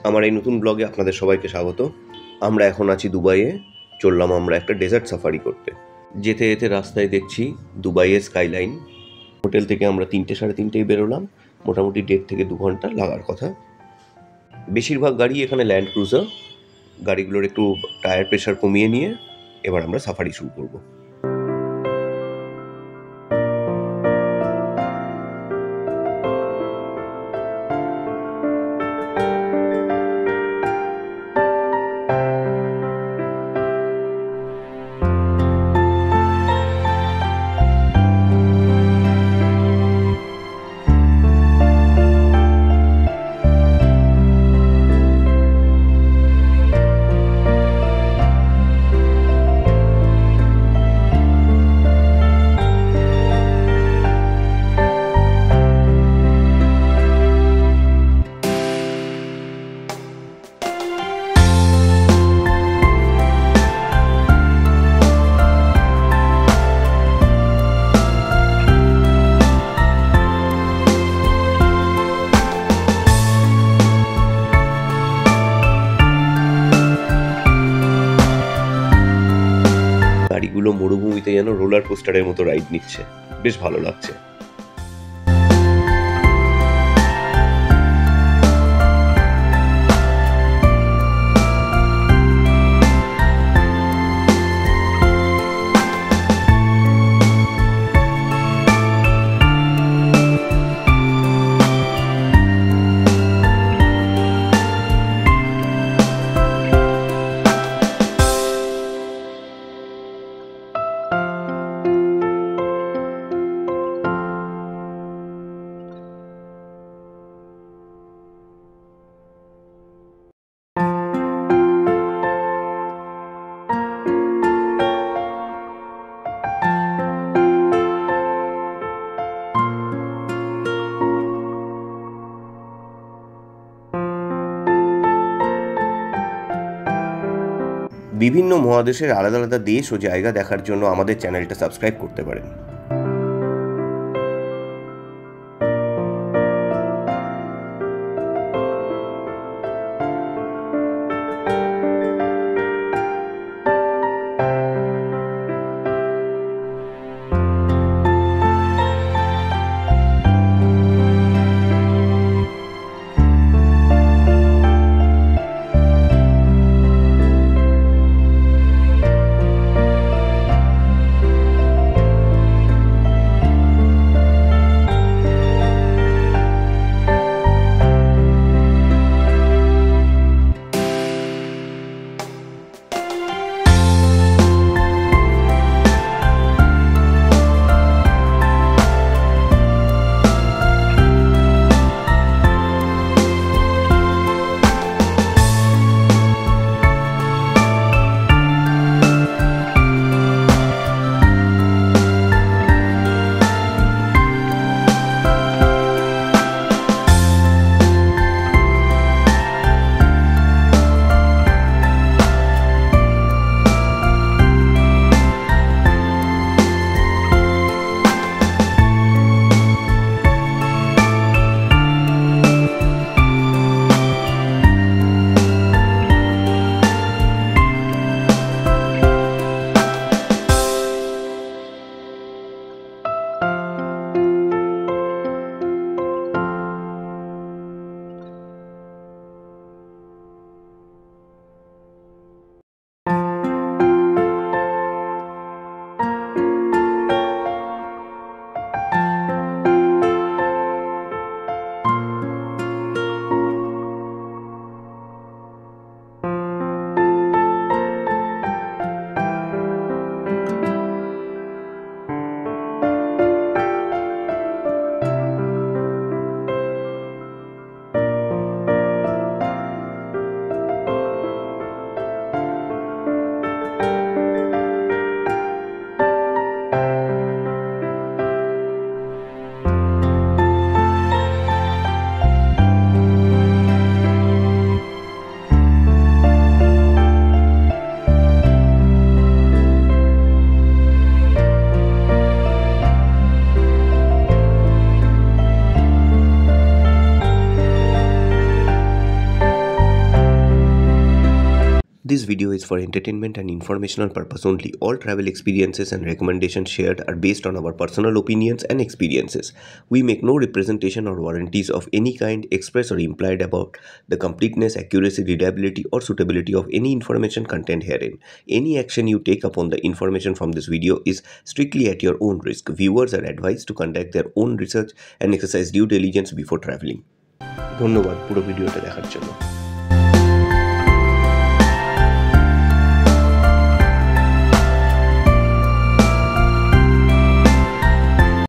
আমার এই নতুন ব্লগে আপনাদের সবাইকে স্বাগত। আমরা এখন আছি দুবাইয়ে। চললাম আমরা একটা ডেজার্ট সাফারি করতে। যেতে যেতে রাস্তায় দেখছি দুবাইয়ের স্কাইলাইন। হোটেল থেকে আমরা 3টে সাড়ে 3টেই বেরোলাম। মোটামুটি 1.5 থেকে 2 ঘন্টা লাগার কথা। বেশিরভাগ গাড়ি এখানে ল্যান্ড ক্রুজার। গাড়িগুলোর একটু টায়ার প্রেশার কমিয়ে নিয়ে এবার আমরা সাফারি শুরু করব। গাড়িগুলো মরুভূমিতে যেন রোলার কোস্টারের মতো রাইড নিচ্ছে, বেশ ভালো লাগছে। বিভিন্ন মহাদেশের আলাদা আলাদা দেশ ও জায়গা দেখার জন্য আমাদের চ্যানেলটা সাবস্ক্রাইব করতে পারেন। This video is for entertainment and informational purpose only. All travel experiences and recommendations shared are based on our personal opinions and experiences. We make no representation or warranties of any kind express or implied about the completeness, accuracy, reliability or suitability of any information contained herein. Any action you take upon the information from this video is strictly at your own risk. Viewers are advised to conduct their own research and exercise due diligence before traveling. ধন্যবাদ পুরো ভিডিওটা দেখার জন্য।